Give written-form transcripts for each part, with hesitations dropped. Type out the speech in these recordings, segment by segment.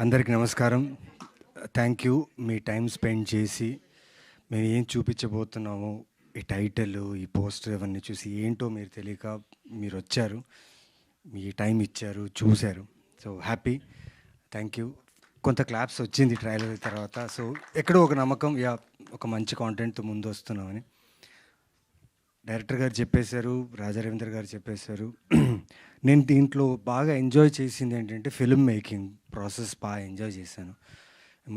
అందరికీ నమస్కారం. Thank you me time spend చేసి మేము ఏం చూపించబోతున్నామో ఈ టైటిల్, ఈ పోస్టర్ ఇవన్నీ చూసి ఏంటో మీరు తెలియక మీరు వచ్చారు, మీ టైం ఇచ్చారు, చూశారు. So happy, thank you. కొంత క్లాప్స్ వచ్చింది ట్రైలర్ తర్వాత. సో ఎక్కడో ఒక నమ్మకం, ఒక మంచి కాంటెంట్తో ముందు వస్తున్నామని డైరెక్టర్ గారు చెప్పేశారు, రాజా రవీంద్ర గారు చెప్పేశారు. నేను దీంట్లో బాగా ఎంజాయ్ చేసింది ఏంటంటే ఫిల్మ్ మేకింగ్ ప్రాసెస్ బాగా ఎంజాయ్ చేశాను.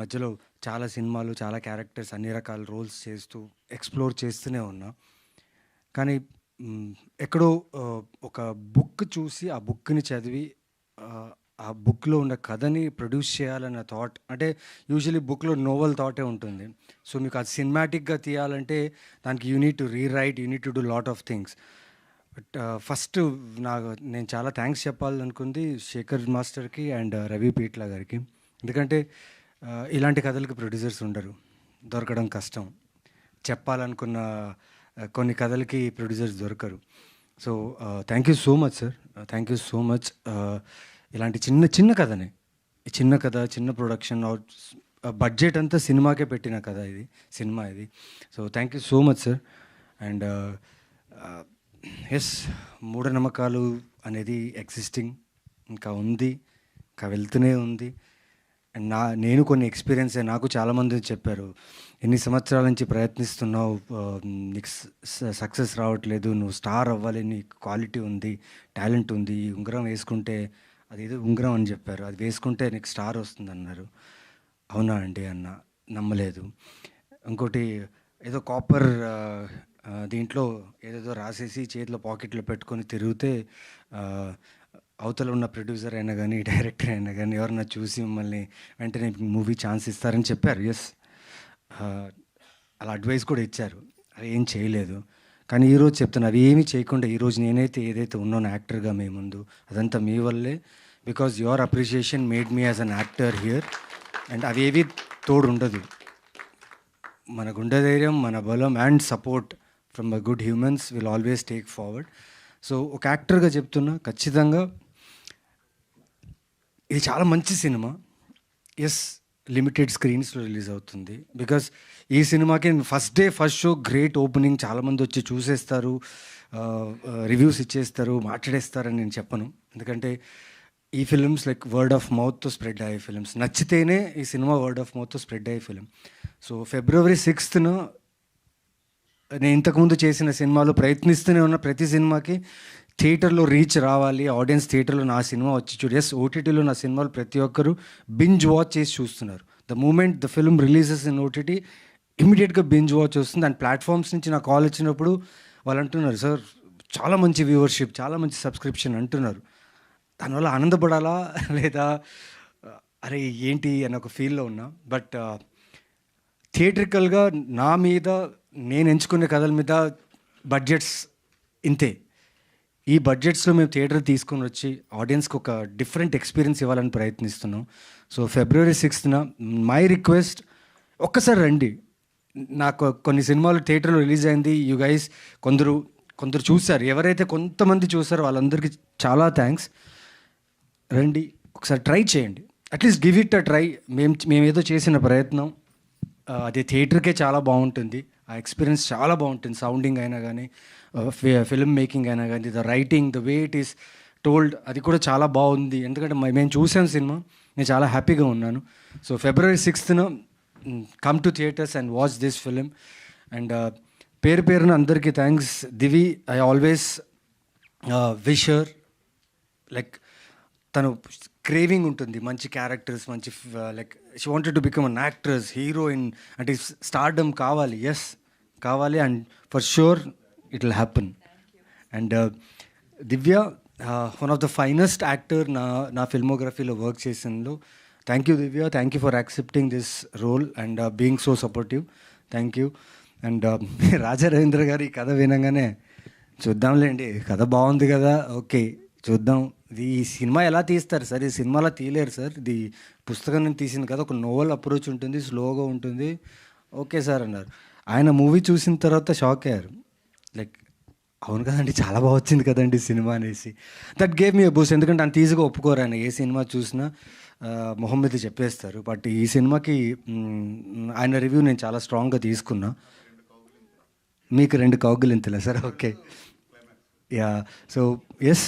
మధ్యలో చాలా సినిమాలు, చాలా క్యారెక్టర్స్, అన్ని రకాల రోల్స్ చేస్తూ ఎక్స్ప్లోర్ చేస్తూనే ఉన్నా. కానీ ఎక్కడో ఒక బుక్ చూసి ఆ బుక్ని చదివి ఆ బుక్లో ఉన్న కథని ప్రొడ్యూస్ చేయాలన్న థాట్, అంటే యూజువలీ బుక్లో నోవెల్ థాటే ఉంటుంది. సో మీకు అది సినిమాటిక్గా తీయాలంటే దానికి you need to rewrite, you need to do lot of things. But first నేను చాలా థ్యాంక్స్ చెప్పాలనుకుంది శేఖర్ మాస్టర్కి అండ్ రవి పీట్ల గారికి. ఎందుకంటే ఇలాంటి కథలకి ప్రొడ్యూసర్స్ ఉండరు, దొరకడం కష్టం. చెప్పాలనుకున్న కొన్ని కథలకి ప్రొడ్యూసర్స్ దొరకరు. So thank you so much sir, thank you so much. ఇలాంటి చిన్న కథనే, చిన్న కథ, చిన్న ప్రొడక్షన్, బడ్జెట్ అంతా సినిమాకే పెట్టిన కథ ఇది, సినిమా ఇది. So thank you so much sir. And yes, మూఢనమ్మకాలు అనేది ఎగ్జిస్టింగ్ ఇంకా ఉంది, ఇంకా వెళ్తూనే ఉంది. అండ్ నేను కొన్ని ఎక్స్పీరియన్స్, నాకు చాలామంది చెప్పారు, ఎన్ని సంవత్సరాల నుంచి ప్రయత్నిస్తున్నావు, నీకు సక్సెస్ రావట్లేదు, నువ్వు స్టార్ అవ్వాలి, నీ క్వాలిటీ ఉంది, టాలెంట్ ఉంది, ఈ ఉంగరం వేసుకుంటే, అది ఏదో ఉంగరం అని చెప్పారు, అది వేసుకుంటే నీకు స్టార్ వస్తుంది అన్నారు. అవునా అండి అన్న, నమ్మలేదు. ఇంకోటి ఏదో కాపర్ దీంట్లో ఏదేదో రాసేసి చేతిలో పాకెట్లో పెట్టుకొని తిరిగితే అవతల ఉన్న ప్రొడ్యూసర్ అయినా కానీ, డైరెక్టర్ అయినా కానీ ఎవరన్నా చూసి మిమ్మల్ని వెంటనే మూవీ ఛాన్స్ ఇస్తారని చెప్పారు. ఎస్, అలా అడ్వైస్ కూడా ఇచ్చారు. అది ఏం చేయలేదు. కానీ ఈరోజు చెప్తున్నా, అవి ఏమీ చేయకుండా ఈరోజు నేనైతే ఏదైతే ఉన్నానో యాక్టర్గా మీ ముందు, అదంతా మీ వల్లే. Because your appreciation made me as an actor here. And అవేవి తోడు ఉండదు, మన గుండె ధైర్యం, మన బలం and support from the good humans will always take forward. So ఒక యాక్టర్గా చెప్తున్నా, ఖచ్చితంగా ఇది చాలా మంచి సినిమా. ఎస్, లిమిటెడ్ స్క్రీన్స్లో రిలీజ్ అవుతుంది. బికాస్ ఈ సినిమాకి first day first show great opening, చాలామంది వచ్చి చూసేస్తారు, రివ్యూస్ ఇచ్చేస్తారు, మాట్లాడేస్తారని నేను చెప్పను. ఎందుకంటే ఈ ఫిల్మ్స్ లైక్ వర్డ్ ఆఫ్ మౌత్తో స్ప్రెడ్ అయ్యే ఫిల్మ్స్, నచ్చితేనే ఈ సినిమా వర్డ్ ఆఫ్ మౌత్తో స్ప్రెడ్ అయ్యే ఫిల్మ్. సో February 6th నేను ఇంతకుముందు చేసిన సినిమాలు ప్రయత్నిస్తూనే ఉన్న ప్రతి సినిమాకి థియేటర్లో రీచ్ రావాలి, ఆడియన్స్ థియేటర్లో నా సినిమా వచ్చి చూడు. ఎస్, ఓటీటీలో నా సినిమాలు ప్రతి ఒక్కరు బింజ్ వాచ్ చేసి చూస్తున్నారు. The moment the film releases in OTT, ఇమీడియట్గా బింజ్ వాచ్ వస్తుంది. అండ్ ప్లాట్ఫామ్స్ నుంచి నాకు కాల్ వచ్చినప్పుడు వాళ్ళు అంటున్నారు, సార్ చాలా మంచి వ్యూవర్షిప్, చాలా మంచి సబ్స్క్రిప్షన్ అంటున్నారు. దానివల్ల ఆనందపడాలా లేదా అరే ఏంటి అని ఒక ఫీల్లో ఉన్నా. బట్ థియేట్రికల్గా నా మీద, నేను ఎంచుకునే కథల మీద బడ్జెట్స్ ఇంతే. ఈ బడ్జెట్స్లో మేము థియేటర్ తీసుకొని వచ్చి ఆడియన్స్కి ఒక డిఫరెంట్ ఎక్స్పీరియన్స్ ఇవ్వాలని ప్రయత్నిస్తున్నాం. So February 6th my request, ఒక్కసారి రండి. నాకు కొన్ని సినిమాలు థియేటర్లో రిలీజ్ అయింది, యూ గైస్ కొందరు చూశారు, ఎవరైతే కొంతమంది చూసారో వాళ్ళందరికీ చాలా థ్యాంక్స్. రండి, ఒకసారి ట్రై చేయండి, at least give it a try. మేమేదో చేసిన ప్రయత్నం అది థియేటర్కే చాలా బాగుంటుంది, ఆ ఎక్స్పీరియన్స్ చాలా బాగుంటుంది. సౌండింగ్ అయినా కానీ, ఫిల్మ్ మేకింగ్ అయినా కానీ, the writing, the way it is told, అది కూడా చాలా బాగుంది. ఎందుకంటే మేము చూసాను సినిమా, నేను చాలా హ్యాపీగా ఉన్నాను. So February 6th come to theatres and watch this film. And పేరున అందరికీ thanks. Divi, I always wish her, like తను క్రేవింగ్ ఉంటుంది మంచి క్యారెక్టర్స్, మంచి like she wanted to become an actress, heroine, అంటే స్టార్డమ్ కావాలి. ఎస్, కావాలి. And for sure it will happen. And Divya, one of the finest actor నా ఫిల్మోగ్రఫీలో వర్క్ చేసినలో. Thank you Divya, thank you for accepting this role and being so supportive. Thank you. And Raja Ravindra garu ఈ కథ వినగానే, చూద్దాంలేండి, కథ బాగుంది కదా, ఓకే చూద్దాం, ఈ సినిమా ఎలా తీస్తారు సార్, ఈ సినిమాలో తీయలేరు సార్, ఇది పుస్తకం నుంచి తీసింది కదా, ఒక నోవెల్ అప్రోచ్ ఉంటుంది, స్లోగా ఉంటుంది, ఓకే సార్ అన్నారు. ఆయన మూవీ చూసిన తర్వాత షాక్ అయ్యారు, లైక్ అవును కదండి, చాలా బాగా వచ్చింది కదండి సినిమా అనేసి. That gave me a Boost. ఎందుకంటే అంత ఈజీగా ఒప్పుకోరు ఆయన, ఏ సినిమా చూసినా మొహమ్మద్ చెప్పేస్తారు. బట్ ఈ సినిమాకి ఆయన రివ్యూ నేను చాలా స్ట్రాంగ్గా తీసుకున్నా. మీకు 2 కౌగిలింతలా sir? Okay. Yeah. So yes,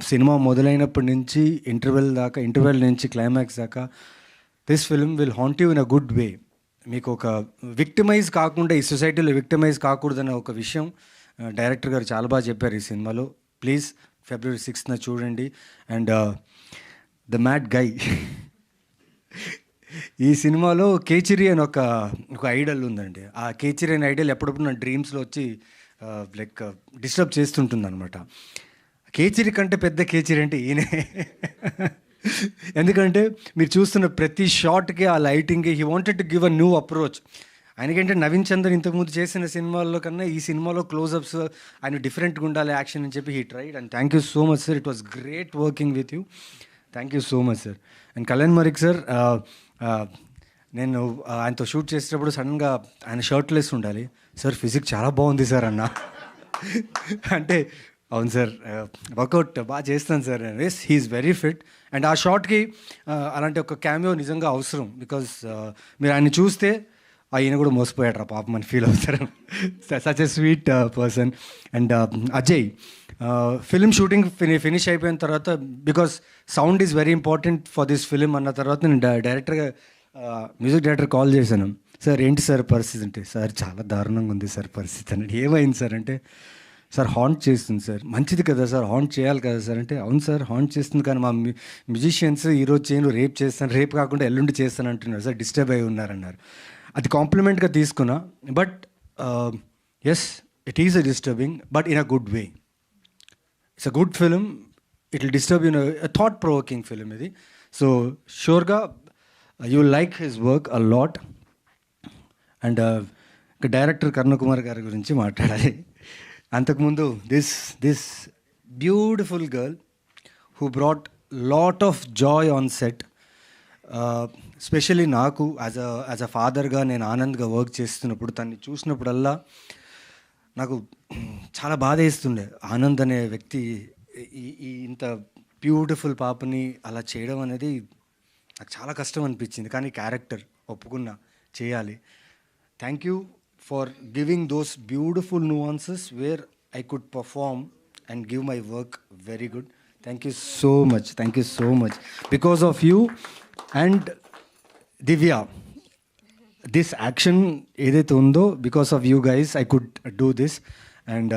సినిమా మొదలైనప్పటి నుంచి ఇంటర్వెల్ నుంచి క్లైమాక్స్ దాకా this film will haunt you in a good way. మీకు ఒక విక్టిమైజ్ కాకుండా, ఈ సొసైటీలో విక్టిమైజ్ కాకూడదన్న ఒక విషయం డైరెక్టర్ గారు చాలా బాగా చెప్పారు ఈ సినిమాలో. ప్లీజ్ February 6th చూడండి. అండ్ ద మ్యాడ్ గై, ఈ సినిమాలో కేచిరి అని ఒక ఐడల్ ఉందండి. ఆ కేచిరి అనే ఐడల్ ఎప్పుడప్పుడు నా డ్రీమ్స్లో వచ్చి లైక్ డిస్టర్బ్ చేస్తుంటుంది అనమాట. కేచిరి కంటే పెద్ద కేచిరి అంటే ఈయనే. ఎందుకంటే మీరు చూస్తున్న ప్రతి షాట్కి, ఆ లైటింగ్కి he wanted to give a new approach. ఆయనకంటే నవీన్ చందర్ ఇంతకుముందు చేసిన సినిమాల్లో కన్నా ఈ సినిమాలో క్లోజప్స్ ఆయన డిఫరెంట్గా ఉండాలి యాక్షన్ అని చెప్పి he tried. And thank you so much sir, it was great working with you. Thank you so much sir. And Kalyan Malik sir, నేను ఆయనతో షూట్ చేసేటప్పుడు సడన్గా ఆయన షర్ట్లెస్ ఉండాలి. సార్ ఫిజిక్ చాలా బాగుంది సార్ అన్న. అంటే అవును సార్, వర్కౌట్ బాగా చేస్తాను sir. Yes, he's very fit. And ఆ షాట్కి అలాంటి ఒక క్యామియో నిజంగా అవసరం. బికాజ్ మీరు ఆయన చూస్తే ఈయన కూడా మోసపోయాడు రా పాపం అని ఫీల్ అవుతారు. Such a sweet person. And Ajay, film shooting finish అయిపోయిన తర్వాత, because sound is very important for this film అన్న తర్వాత నేను డైరెక్టర్గా మ్యూజిక్ డైరెక్టర్ కాల్ చేశాను. సార్ ఏంటి సార్ పరిస్థితి అంటే, సార్ చాలా దారుణంగా ఉంది సార్ పరిస్థితి అని. ఏమైంది సార్ అంటే, సార్ హాంట్ చేస్తుంది సార్. మంచిది కదా సార్, హాంట్ చేయాలి కదా సార్ అంటే, అవును సార్ హాంట్ చేస్తుంది, కానీ మా మ్యూజిషియన్స్ ఈరోజు చేయను రేపు చేస్తాను, రేపు కాకుండా ఎల్లుండి చేస్తాను అంటున్నారు సార్, డిస్టర్బ్ అయి ఉన్నారన్నారు. అది కాంప్లిమెంట్గా తీసుకున్నా. But yes, it is a disturbing, but in a good way. It's a good film. It will disturb you, thought provoking film ఇది. సో షూర్గా you like his work a lot. And director Karunakumar గారి గురించి మాట్లాడాలి. అంతకుముందు this beautiful girl who brought lot of joy on set. Specially నాకు as a ఫాదర్గా నేను ఆనంద్గా వర్క్ చేస్తున్నప్పుడు తన్ని చూసినప్పుడల్లా నాకు చాలా బాధ వేస్తుండే. ఆనంద్ అనే వ్యక్తి ఈ ఇంత బ్యూటిఫుల్ పాపని అలా చేయడం అనేది నాకు చాలా కష్టం అనిపించింది. కానీ క్యారెక్టర్ ఒప్పుకున్నా, చేయాలి. Thank you for giving those beautiful nuances where I could perform and give my work very good. Thank you so much, thank you so much. Because of you and Divya, this action ఏదైతే ఉందో, because of you guys I could do this. And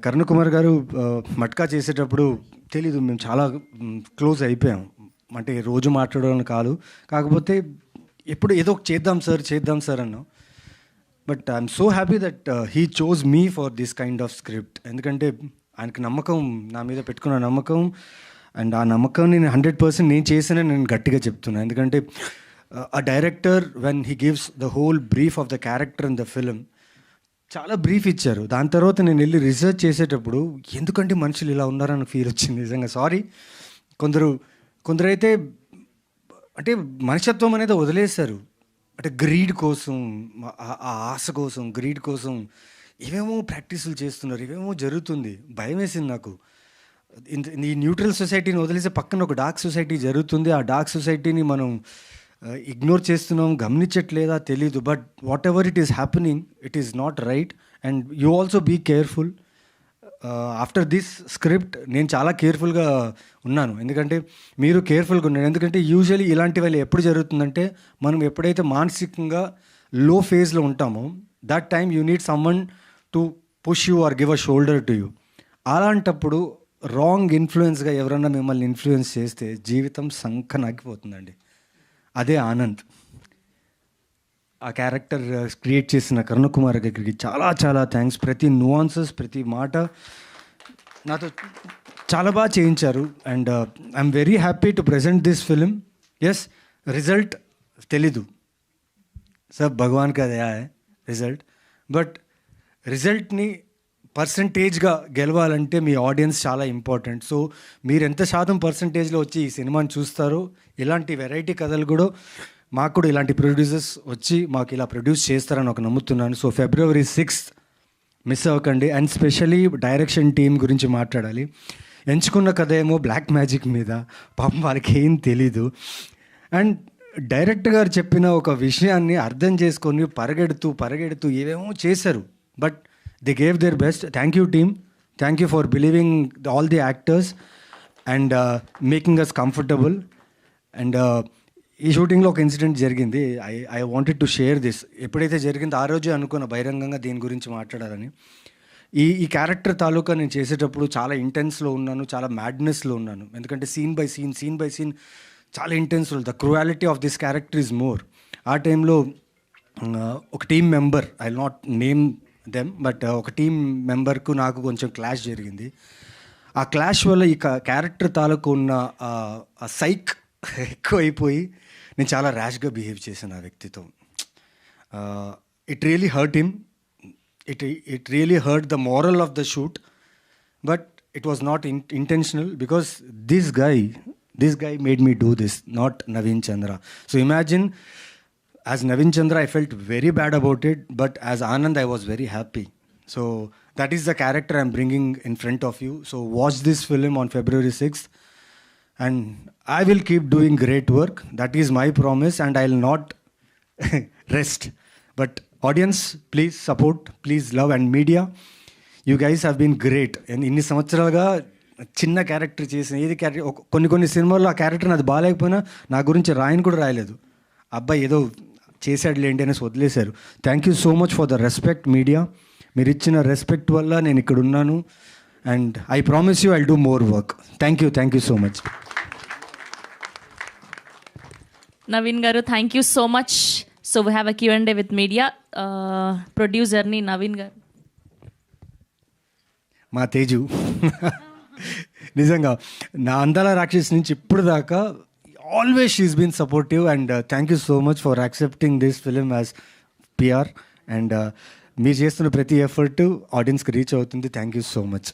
Karunakumar గారు మట్కా చేసేటప్పుడు తెలీదు, మేము చాలా close అయిపోయాం. అంటే రోజు మాట్లాడడం కాదు, కాకపోతే ఎప్పుడు ఏదో చేద్దాం సార్ అన్నాం. But I'm so happy that he chose me for this kind of script. ఎందుకంటే ఆయనకి నమ్మకం, నా మీద పెట్టుకున్న నమ్మకం. అండ్ ఆ నమ్మకాన్ని 100% నేను చేశానని నేను గట్టిగా చెప్తున్నాను. ఎందుకంటే ఆ director when he gives the whole brief of the character in the film, చాలా బ్రీఫ్ ఇచ్చారు. దాని తర్వాత నేను వెళ్ళి రీసెర్చ్ చేసేటప్పుడు ఎందుకంటే మనుషులు ఇలా ఉన్నారని ఫీల్ వచ్చింది నిజంగా. సారీ, కొందరైతే అంటే మనుషత్వం అనేది వదిలేశారు. అంటే గ్రీడ్ కోసం, ఆ ఆశ కోసం, గ్రీడ్ కోసం ఇవేమో ప్రాక్టీసులు చేస్తున్నారు, ఇవేమో జరుగుతుంది. భయం వేసింది నాకు. ఈ న్యూట్రల్ సొసైటీని వదిలేసి పక్కన ఒక డార్క్ సొసైటీ జరుగుతుంది. ఆ డార్క్ సొసైటీని మనం ఇగ్నోర్ చేస్తున్నాం, గమనించట్లేదా తెలీదు. But whatever it is happening, it is not right. And you also be careful. After this script నేను చాలా కేర్ఫుల్గా ఉన్నాను. ఎందుకంటే మీరు కేర్ఫుల్గా ఉన్నారు. ఎందుకంటే యూజువల్లీ ఇలాంటి వాళ్ళు ఎప్పుడు జరుగుతుందంటే, మనం ఎప్పుడైతే మానసికంగా లో ఫేజ్లో ఉంటామో, that time you need someone to push you or give a shoulder to you. అలాంటప్పుడు రాంగ్ ఇన్ఫ్లుయెన్స్గా ఎవరన్నా మిమ్మల్ని ఇన్ఫ్లుయెన్స్ చేస్తే జీవితం సంకనాగిపోతుందండి. అదే ఆనంద్. ఆ క్యారెక్టర్ క్రియేట్ చేసిన కరుణకుమార్ గారికి చాలా చాలా థ్యాంక్స్. ప్రతి nuances, ప్రతి మాట నాతో చాలా బాగా చేయించారు. And I'm very happy to present this film. Yes, result తెలీదు సార్, భగవాన్ కా దయా హై రిజల్ట్. బట్ రిజల్ట్ని పర్సంటేజ్గా గెలవాలంటే మీ ఆడియన్స్ చాలా ఇంపార్టెంట్. సో మీరు ఎంత శాతం పర్సంటేజ్లో వచ్చి ఈ సినిమాని చూస్తారో, ఇలాంటి వెరైటీ కథలు కూడా మాకు కూడా ఇలాంటి ప్రొడ్యూసర్స్ వచ్చి మాకు ఇలా ప్రొడ్యూస్ చేస్తారని ఒక నమ్ముతున్నాను. సో February 6th మిస్ అవ్వకండి. అండ్ స్పెషలీ డైరెక్షన్ టీమ్ గురించి మాట్లాడాలి. ఎంచుకున్న కథ ఏమో బ్లాక్ మ్యాజిక్ మీద, పాపం వాళ్ళకి ఏం తెలీదు. అండ్ డైరెక్టర్ గారు చెప్పిన ఒక విషయాన్ని అర్థం చేసుకొని పరిగెడుతూ ఏవేమో చేశారు. But they gave their best. Thank you team, thank you for believing all the actors and making us comfortable. And ఈ షూటింగ్లో ఒక ఇన్సిడెంట్ జరిగింది. I wanted to share this. ఎప్పుడైతే జరిగిందో ఆ రోజే అనుకున్న బహిరంగంగా దీని గురించి మాట్లాడాలని. ఈ క్యారెక్టర్ తాలూకా నేను చేసేటప్పుడు చాలా ఇంటెన్స్లో ఉన్నాను, చాలా మ్యాడ్నెస్లో ఉన్నాను. ఎందుకంటే సీన్ బై సీన్ చాలా ఇంటెన్స్లో, the cruelty of this character is more. ఆ టైంలో ఒక team member, I will not name them, but ఒక టీమ్ మెంబర్కు నాకు కొంచెం క్లాష్ జరిగింది. ఆ క్లాష్ వల్ల ఈ క్యారెక్టర్ తాలూకు ఉన్న ఆ సైక్ ఎక్కువైపోయి నేను చాలా ర్యాష్గా బిహేవ్ చేశాను ఆ వ్యక్తితో. It really hurt him. It really hurt the moral of the shoot, but it was not intentional, because this guy made me do this, not Naveen Chandra. So imagine, as Naveen Chandra I felt very bad about it, but as Anand I was very happy. So that is the character I'm bringing in front of you. So watch this film on February 6th, and I will keep doing great work. That is my promise, and I'll not rest. But audience, please support, please love, and media, you guys have been great. And ఇన్ని సంవత్సరాలుగా చిన్న character చేసిన ఏది character, కొన్ని సినిమాల్లో ఆ character నాది బాగాలేకపోయినా నా గురించి రాయని కూడా రాయలేదు. అబ్బాయి ఏదో చేశాడు లేండి అనేసి వదిలేశారు. Thank you so much for the respect media. మీరు ఇచ్చిన రెస్పెక్ట్ వల్ల నేను ఇక్కడ ఉన్నాను. And I promise you I'll do more work. Thank you so much. Naveen garu, thank you so much. So we have a Q&A with media. ప్రొడ్యూసర్ని నవీన్ గారు. మా తేజు నిజంగా నా అందాల రాక్షస్ నుంచి ఇప్పుడు దాకా always she's been supportive. And thank you so much for accepting this film as PR. And మీరు చేస్తున్న ప్రతి ఎఫర్ట్ ఆడియన్స్కి రీచ్ అవుతుంది. Thank you so much.